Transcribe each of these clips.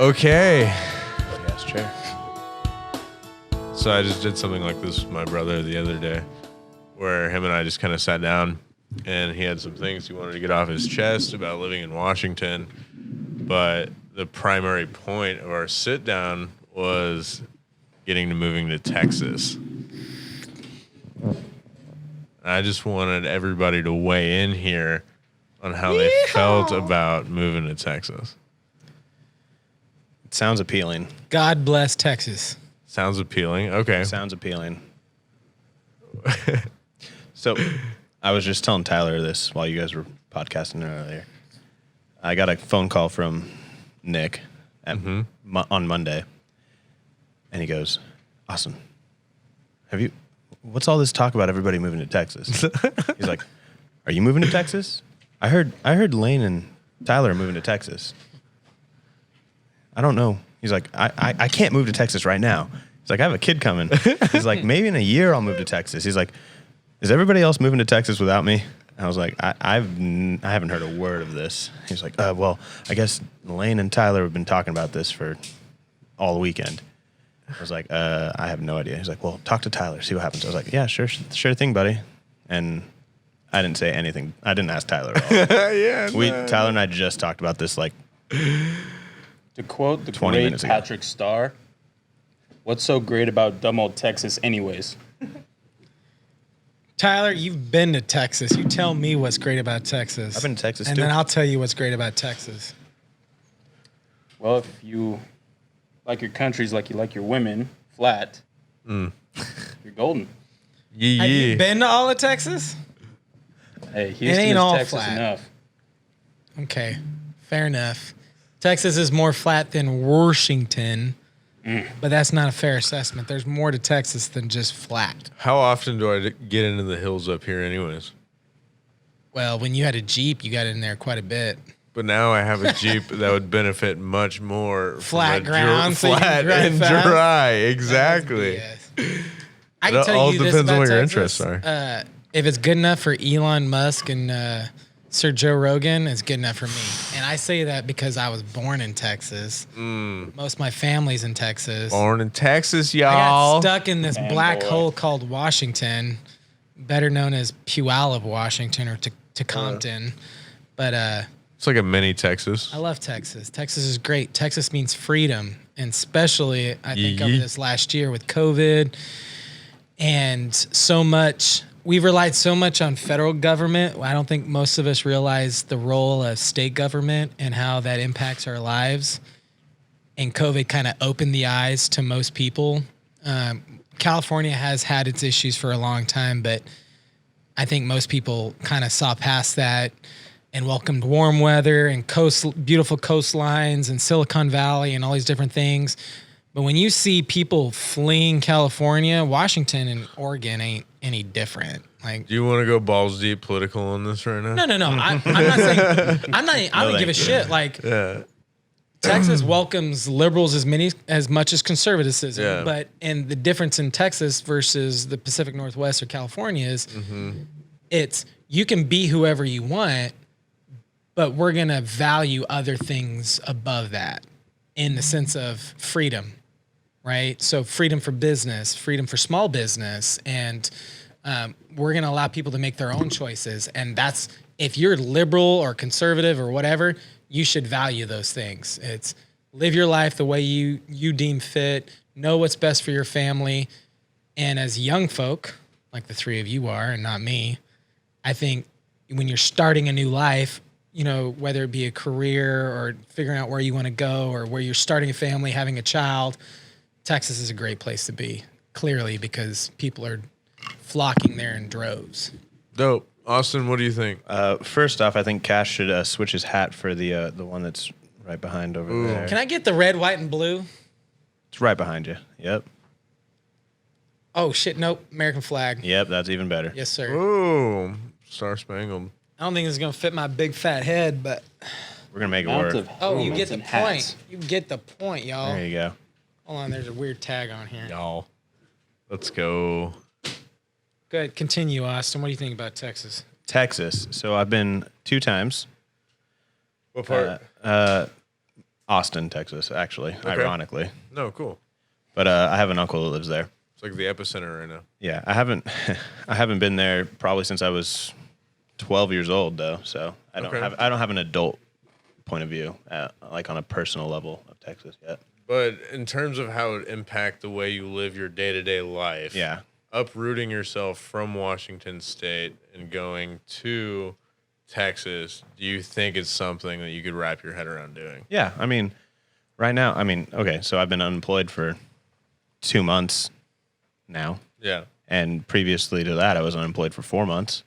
Okay. Yes, chair. So I just did something like this with my brother the other day, where him and I just kind of sat down, and he had some things he wanted to get off his chest about living in Washington. But the primary point of our sit down was getting to moving to Texas. I just wanted everybody to weigh in here on how they felt about moving to Texas. It sounds appealing. God bless Texas. Sounds appealing. Okay. Sounds appealing. So, I was just telling Tyler this while you guys were podcasting earlier. I got a phone call from Nick on Monday, and he goes, "Austin, what's all this talk about everybody moving to Texas?" He's like, "Are you moving to Texas? I heard Laine and Tyler are moving to Texas." I don't know. He's like, I can't move to Texas right now. He's like, I have a kid coming. He's like, maybe in a year I'll move to Texas. He's like, is everybody else moving to Texas without me? And I was like, I haven't heard a word of this. He's like, well, I guess Laine and Tyler have been talking about this for all weekend. I was like, I have no idea. He's like, well, talk to Tyler, see what happens. I was like, yeah, sure thing, buddy. And I didn't say anything. I didn't ask Tyler at all. Yeah. Tyler and I just talked about this like. To quote the 20 great minutes ago. Patrick Starr, what's so great about dumb old Texas anyways? Tyler, you've been to Texas. You tell me what's great about Texas. I've been to Texas, and too. then I'll tell you what's great about Texas. Well, if you like your countries like you like your women, flat, you're golden. Yeah. Have you been to all of Texas? Hey, Houston ain't is all Texas flat. enough. Okay, fair enough. Texas is more flat than Washington, but that's not a fair assessment. There's more to Texas than just flat. How often do I get into the hills up here anyways? Well, when you had a Jeep, you got in there quite a bit. But now I have a Jeep that would benefit much more from Flat a ground, so you can flat drive and fast. dry. Exactly. Yes. I can It tell all you this depends on about what your Texas. interests are. If it's good enough for Elon Musk and Sir Joe Rogan, it's good enough for me. And I say that because I was born in Texas. Most of my family's in Texas. Born in Texas, I y'all. got stuck in this Man, black boy. hole called Washington, better known as Puyallup, Washington, or Compton. But It's like a mini Texas. I love Texas. Texas is great. Texas means freedom, and especially I think over this last year with COVID and so much. We've relied so much on federal government. I don't think most of us realize the role of state government and how that impacts our lives. And COVID kind of opened the eyes to most people. California has had its issues for a long time, but I think most people kind of saw past that and welcomed warm weather and beautiful coastlines and Silicon Valley and all these different things. But when you see people fleeing California, Washington and Oregon ain't any different. Like, Do you want to go balls deep political on this right now? no. I'm not saying I don't give a shit. Like, Texas welcomes liberals as much as conservatism. Yeah. But and the difference in Texas versus the Pacific Northwest or California is it's you can be whoever you want, but we're gonna value other things above that in the sense of freedom, right? So freedom for business, freedom for small business, and we're gonna allow people to make their own choices. And that's if you're liberal or conservative or whatever, you should value those things. It's live your life the way you deem fit, know what's best for your family. And as young folk, like the three of you are and not me, I think when you're starting a new life, you know, whether it be a career or figuring out where you want to go or where you're starting a family, having a child, Texas is a great place to be, clearly, because people are flocking there in droves. Dope. Austin, what do you think? First off, I think Cash should switch his hat for the one that's right behind over there. Can I get the red, white, and blue? It's right behind you. Yep. Oh, shit, nope. American flag. Yep, that's even better. Yes, sir. Ooh, Star Spangled. I don't think it's going to fit my big fat head, but... We're going to make it Mounts work. of Oh, you helmets get the and hats. point. You get the point, y'all. There you go. Hold on, there's a weird tag on here. Y'all. Let's go. Go ahead, continue, Austin. What do you think about Texas? Texas. So I've been 2 times. What part? Austin, Texas, actually, ironically. No, cool. But I have an uncle that lives there. It's like the epicenter right now. Yeah, I haven't been there probably since I was 12 years old though. So I don't have an adult point of view like on a personal level of Texas yet. But in terms of how it impact the way you live your day-to-day life, Yeah. uprooting yourself from Washington State and going to Texas, do you think it's something that you could wrap your head around doing? Yeah, I mean, right now, okay, so I've been unemployed for 2 months now. Yeah. And previously to that, I was unemployed for 4 months.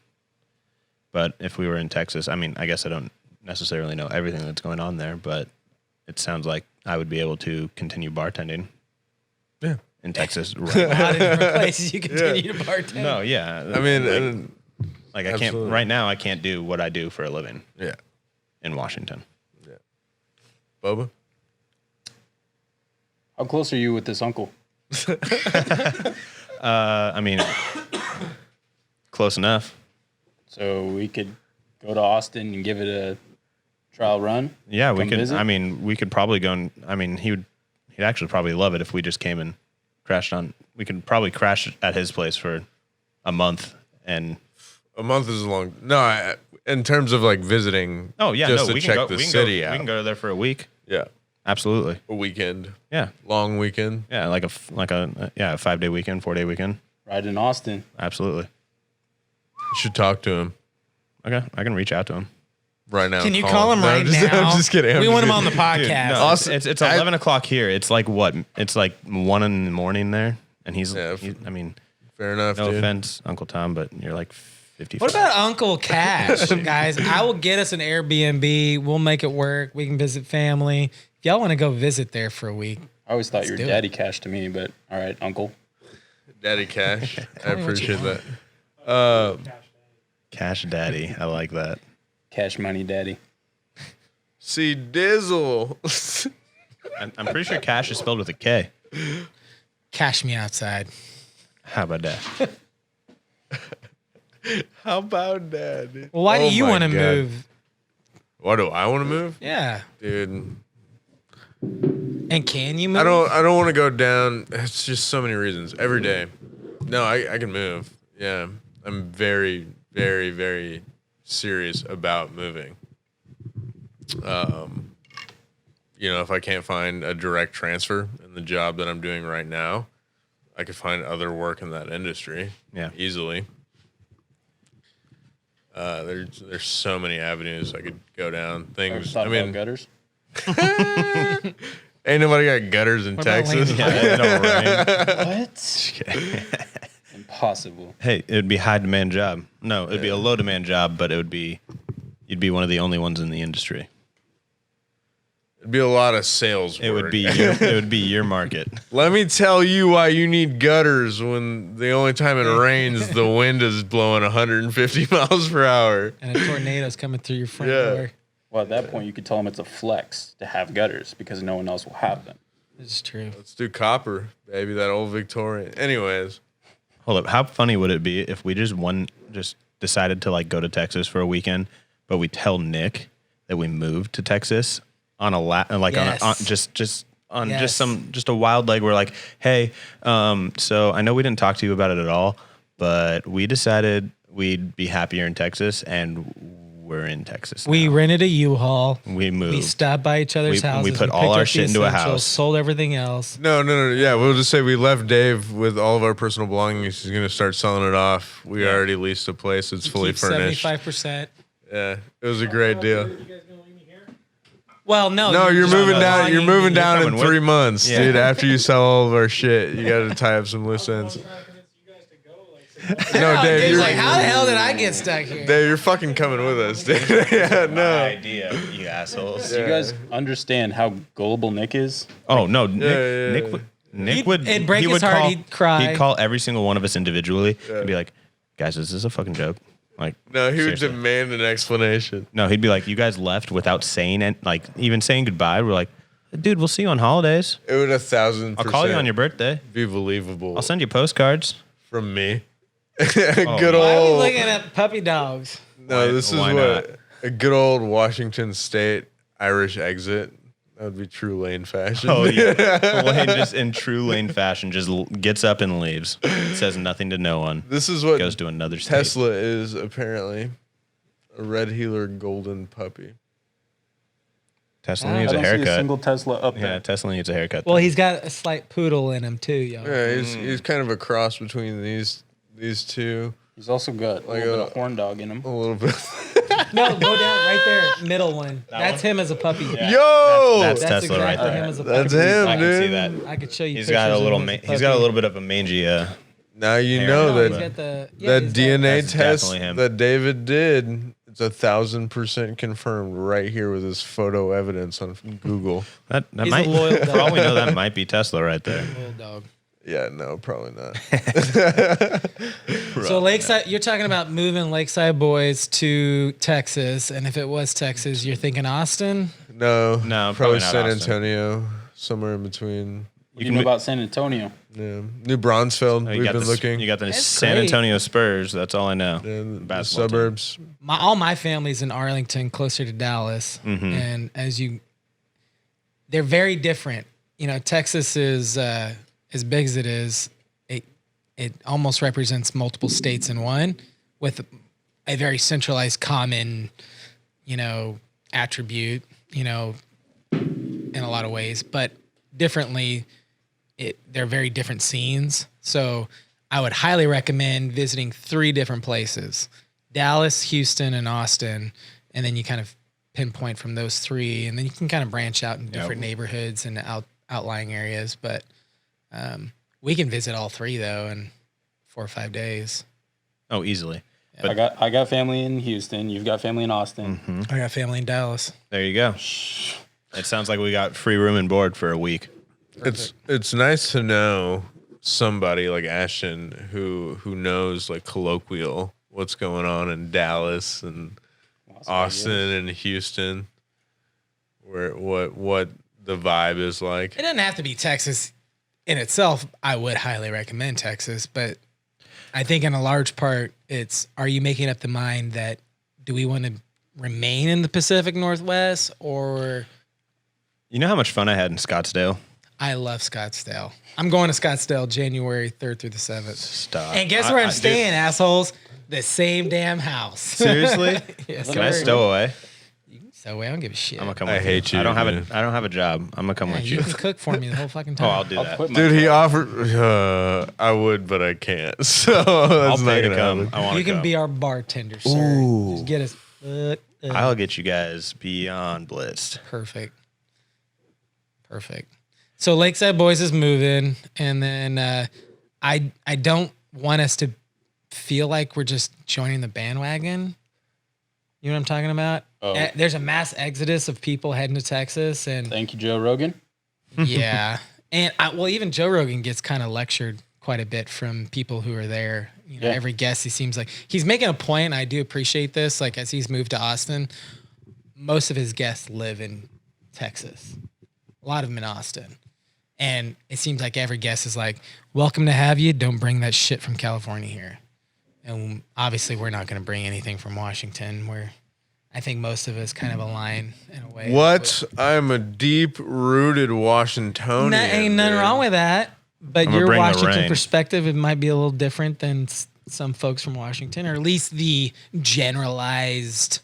But if we were in Texas, I mean, I guess I don't necessarily know everything that's going on there, but it sounds like I would be able to continue bartending. Yeah. In Texas. A lot of different places you continue to bartend. No, yeah. I mean, like I can't right now. I can't do what I do for a living. Yeah. In Washington. Yeah. Boba? How close are you with this uncle? I mean, close enough. So we could go to Austin and give it a trial run. Yeah, we could. Visit? I mean, we could probably go. He'd actually probably love it if we just came and crashed on. We could probably crash at his place for a month. And a month is long. No, in terms of like visiting. Oh yeah, just no, to check the city out. We can go there for a week. Yeah, absolutely. A weekend. Yeah, long weekend. Yeah, like a 5-day weekend, 4-day weekend. Right in Austin. Absolutely. You should talk to him. Okay, I can reach out to him right now. Can you call him right now? I'm just kidding. We want him on the podcast. Dude, no, it's 11 o'clock here. It's like what? It's like 1 in the morning there, and he's I mean, fair enough. No dude. offense, Uncle Tom, but you're like 55. What about Uncle Cash, guys? I will get us an Airbnb. We'll make it work. We can visit family. If y'all want to go visit there for a week. I always thought you were Daddy Cash to me, but all right, Uncle. Daddy Cash. I appreciate that. Cash Daddy. I like that. Cash Money Daddy. See Dizzle. I'm pretty sure cash is spelled with a K. Cash me outside. How about that? How about that? Dude? Well, why do you want to move? Why do I want to move? Yeah. Dude. And can you move? I don't want to go down. It's just so many reasons. Every day. No, I can move. Yeah. I'm very, very, very serious about moving. If I can't find a direct transfer in the job that I'm doing right now, I could find other work in that industry. Yeah. Easily. There's so many avenues I could go down. Things. I mean, gutters. Ain't nobody got gutters in Texas. Yeah, no, right? What? Impossible. Hey, it would be high demand job. No, it'd be a low demand job, but you'd be one of the only ones in the industry. It'd be a lot of sales work. It would be your market. Let me tell you why you need gutters when the only time it rains, the wind is blowing 150 miles per hour. And a tornado's coming through your front door. Well, at that point, you could tell them it's a flex to have gutters because no one else will have them. This is true. Let's do copper, baby, that old Victorian. Anyways. Hold up. How funny would it be if we just decided to like go to Texas for a weekend, but we tell Nick that we moved to Texas on a just a wild leg. We're like, hey, so I know we didn't talk to you about it at all, but we decided we'd be happier in Texas, and we're in Texas now. We rented a U-Haul. We moved. We stopped by each other's houses. We put all our shit into a house. Sold everything else. No. Yeah, we'll just say we left Dave with all of our personal belongings. He's going to start selling it off. We already leased a place. It's fully furnished. 75%. Yeah, it was a great deal. Well, no. No, you're moving down. You're moving down in 3 months, Yeah. dude. After you sell all of our shit, you got to tie up some loose ends. No, Dave, Dave's you're like, how the hell did I get stuck here? Dave, you're fucking coming with us, dude. Yeah, no. idea, you assholes. Do you guys understand how gullible Nick is? Oh no, yeah. Nick would. It'd break he his would heart, call, he'd cry. He'd call every single one of us individually and be like, "Guys, is this a fucking joke?" Like, No, he would seriously. demand an explanation. No, he'd be like, "You guys left without saying it, like even saying goodbye." We're like, "Dude, we'll see you on holidays. It would 1,000%. I'll call you on your birthday. Be believable. I'll send you postcards." from me. Good Why are we old. looking at puppy dogs? No, this is why what a good old Washington State Irish exit. That would be true Laine fashion. Oh yeah, Laine just in true Laine fashion just gets up and leaves. Says nothing to no one. This is what Goes to another state. Tesla is apparently. A red heeler golden puppy. Tesla I needs I a don't see a haircut. single Tesla up Yeah, there. Tesla needs a haircut. Well, he's got a slight poodle in him too, yo. Yeah, he's kind of a cross between these two. He's also got Like a little bit a- of horn dog in him. A little bit. No, go down right there, middle one. That's him as a puppy. Yo! That's That's Tesla right exactly there. him as a puppy. That's him, I can dude. see that. I could show you. He's got a pictures little. of him as He's got a puppy. little bit of a mangy. Now you Hair. know No, he's that got the that he's got- DNA That's test definitely him. that David did. It's 1,000% confirmed right here with his photo evidence on Google. That He's might. a loyal For all we know, dog. that might be Tesla right there. Little dog. Yeah, no, probably not. So Lakeside, you're talking about moving Lakeside Boys to Texas, and if it was Texas, you're thinking Austin. No, No, probably probably not San Austin. Antonio, somewhere in between. What do you know about San Antonio? Yeah, New Braunfeld. You We've got been the, looking. You got the That's San great. Antonio Spurs. That's all I know. the Basketball suburbs. All my family's in Arlington, closer to Dallas, and they're very different. You know, Texas is as big as it is. It almost represents multiple states in one, with a very centralized common, attribute. In a lot of ways, but differently. They're very different scenes. So I would highly recommend visiting 3 different places: Dallas, Houston, and Austin. And then you kind of pinpoint from those 3, and then you can kind of branch out in different neighborhoods and outlying areas. But we can visit all 3 though in 4 or 5 days. Oh, easily. I got family in Houston. You've got family in Austin. I got family in Dallas. There you go. It sounds like we got free room and board for a week. It's nice to know somebody like Ashton who knows like colloquial what's going on in Dallas and Austin and Houston, where what the vibe is like. It doesn't have to be Texas in itself. I would highly recommend Texas, but I think in a large part, are you making up the mind that do we want to remain in the Pacific Northwest, or You know how much fun I had in Scottsdale? I love Scottsdale. I'm going to Scottsdale January 3rd through the 7th. Stop. And guess where I'm staying, assholes? The same damn house. Seriously? Yes, Can I sir. stow away? So I don't give a shit. I'm gonna come I with hate you, I don't have man. I don't have a job. I'm gonna come Yeah, with you you. can cook for me the whole fucking Oh, time. I'll do I'll that. quit my Dude, he job. offered. I would, but I can't. So I'll that's not pay to gonna come. happen. I want You to can come. be our bartender, sir. Ooh. Just get us. I'll get you guys beyond blitzed. Perfect. So Lakeside Boys is moving, and then I don't want us to feel like we're just joining the bandwagon. You know what I'm talking about? Oh. There's a mass exodus of people heading to Texas, and Thank you, Joe Rogan. yeah, and even Joe Rogan gets kind of lectured quite a bit from people who are there. You know, Yeah. every guest, he seems like he's making a point. And I do appreciate this. Like as he's moved to Austin, most of his guests live in Texas. A lot of them in Austin. And it seems like every guest is like, welcome to have you. Don't bring that shit from California here. And obviously we're not going to bring anything from Washington, where I think most of us kind of align in a way. What? I'm a deep-rooted Washingtonian. Ain't nothing dude. wrong with that. But gonna your bring the Washington rain. perspective, it might be a little different than some folks from Washington, or at least the generalized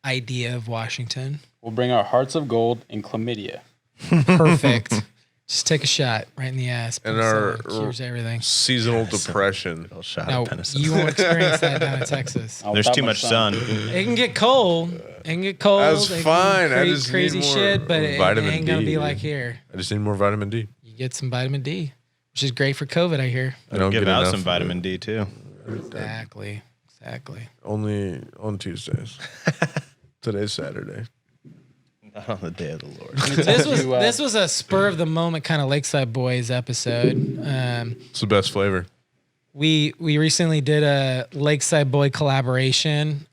idea of Washington. We'll bring our hearts of gold and chlamydia. Perfect. Just take a shot right in the ass. And our- cures everything. Seasonal depression. Little shot No, of penicillin. you won't experience that down in Texas. I'll There's without too my much sun. It can get cold. It can get cold. That's It can fine. I create just need crazy more shit, but it vitamin ain't gonna D, be dude. like here. I just need more vitamin D. You get some vitamin D, which is great for COVID, I hear. I don't Give get out enough some of vitamin it. D too. Exactly. Only on Tuesdays. Today's Saturday. Not on the day of the Lord. This was a spur of the moment kind of Lakeside Boys episode. It's the best flavor. We recently did a Lakeside Boy collaboration.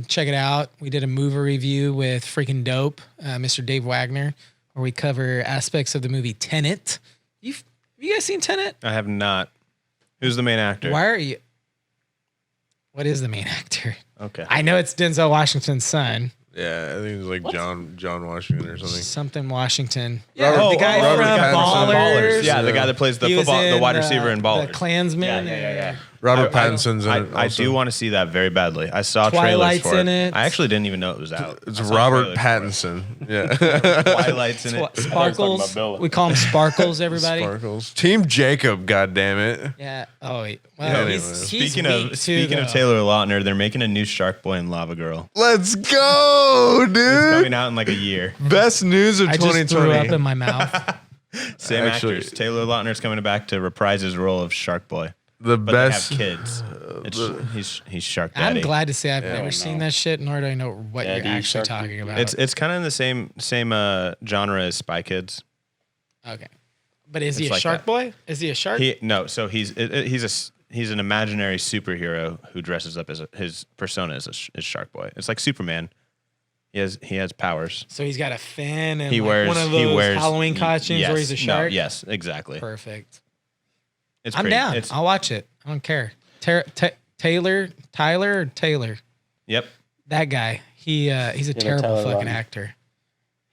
Check it out. We did a movie review with freaking dope, Mr. Dave Wagner, where we cover aspects of the movie Tenet. Have you guys seen Tenet? I have not. Who's the main actor? Why are you? What is the main actor? Okay. I know it's Denzel Washington's son. Yeah, I think it's like John Washington or something. Something Washington. Robert- the guy Robert from Pattinson. Ballers. Yeah, the guy that plays the He was football, the in, wide receiver in The Ballers. Klansman. Yeah. Robert Pattinson's in it. I Also. do want to see that very badly. I saw Twilight's trailers for in it. I actually didn't even know it was out. It's I saw Robert trailers for Pattinson. Yeah. it. Twilight's in it. Sparkles. about Bella. We call him Sparkles, everybody. Sparkles. Team Jacob, goddammit. Yeah. Oh wait. Well, Yeah, he's anyway. Speaking of Taylor Lautner, they're making a new Shark Boy and Lava Girl. Let's go, It's dude. coming out in like a year. Best news of I just 2020. threw up in my mouth. Same Actually- actors. Taylor Lautner's coming back to reprise his role of Shark Boy. the But best. they have kids. He's Shark Daddy. I'm glad to say I've never no. seen that shit, nor do I know what Yeah, you're dude, actually Shark- talking about. It's kind of in the same genre as Spy Kids. okay. But is he It's a like shark that. boy? Is he a shark? So he's an imaginary superhero who dresses up as his persona is Shark Boy. It's like Superman. He has powers. So he's got a fin and He like wears one of those Halloween y- costumes yes, where he's a shark. No, yes, exactly. Perfect. It's I'm pretty- down. It's, I'll watch it. I don't care. Tyler or Taylor. yep. That guy. He's a terrible Tyler fucking Lautner. actor.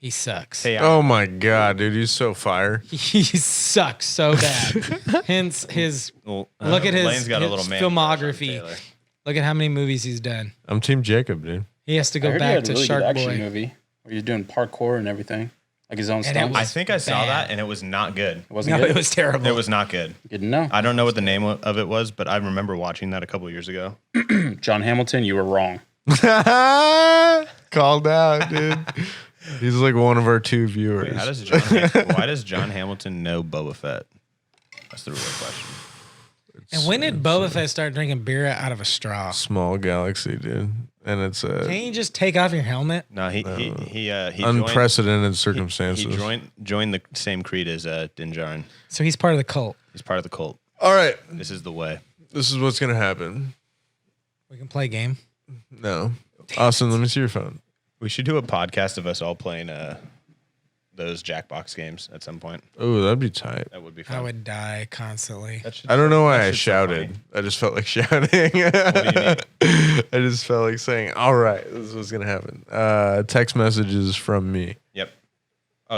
He sucks. Hey, Oh my god, dude, he's so fire. He sucks so bad. Hence his look at his, Lane's got a his little man crush on filmography. Taylor. Look at how many movies he's done. I'm Team Jacob, dude. He has to I go heard he back had a to really Shark good action Boy. movie where he's doing parkour and everything, like his own it stunts. was I think I saw bad. that and it was not good. It wasn't No, good. it was terrible. It was not good. Good to know. I don't know what the name of it was, but I remember watching that a couple years ago. John Hamilton, you were wrong. Called out, dude. He's like one of our two viewers. Why does John Hamilton know Boba Fett? That's the real question. And when did Boba Fett start drinking beer out of a straw? Small galaxy, dude, and it's Can't you just take off your helmet? No, he unprecedented He circumstances. joined the same creed as Din Djarin. So he's part of the cult. He's part of the cult. All right, This is the way. this is what's gonna happen. We can play a game. No, Austin, let me see your phone. We should do a podcast of us all playing those Jackbox games at some point. Oh, that'd be tight. That would be fun. I would die constantly. That I don't know why that I shit's so shouted. funny. I just felt like shouting. I just felt like saying, "All right, this is what's gonna happen." Text messages from me. Yep. Oh,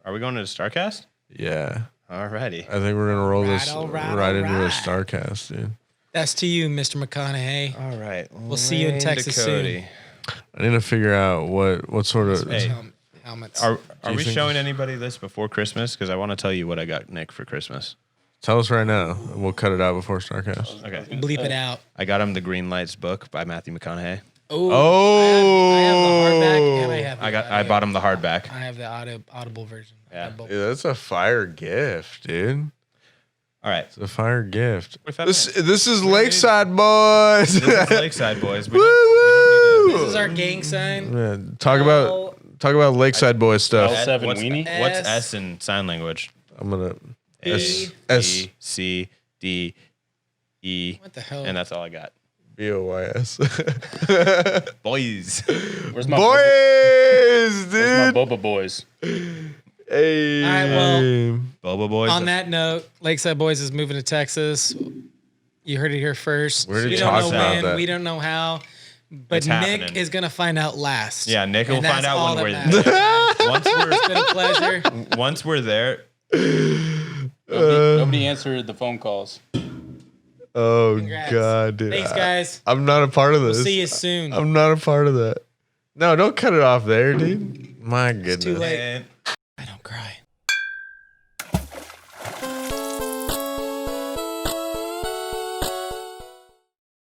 are we going to the Starcast? Yeah, Alrighty. I think we're gonna roll Alright, this alright, right into a alright. Starcast, dude. That's to you, Mr. McConaughey. All right. We'll see you in Laine Texas Ducote. I need to figure out what sort of. Hey. Helmets. Are you we think- showing anybody this before Christmas? Because I want to tell you what I got Nick for Christmas. Tell us right now. We'll cut it out before Starcast. Okay. Bleep it out. I got him the Green Lights book by Matthew McConaughey. Oh, Oh, I have the hardback and I have the I bought him the hardback. I have the audible version. Yeah. Yeah, that's a fire gift, dude. All right. It's a fire gift. 45 This is Lakeside Boys. This is Lakeside Boys. We Woo, don't need This is our gang sign. Man, talk about Lakeside Boys stuff. L- Seven what's, weenie? what's S. S in sign language? I'm gonna A, S B, C, D, E. What the hell? And that's all I got. BOYS. Boys. Where's my Boys, Where's dude. my Boba boys? Hey. All right, well, Boba Boys. on that note, Lakeside Boys is moving to Texas. You heard it here first. We already We don't talked know about when. that. We don't know how. But It's Nick happening. is gonna find out last. Yeah, Nick will And find that's out all when we're that matters. It's been a pleasure. once we're there. Nobody answered the phone calls. Oh Congrats. God, dude. Thanks, guys. I'm not a part of this. We'll see you soon. I'm not a part of that. No, don't cut it off there, dude. My goodness. too late. And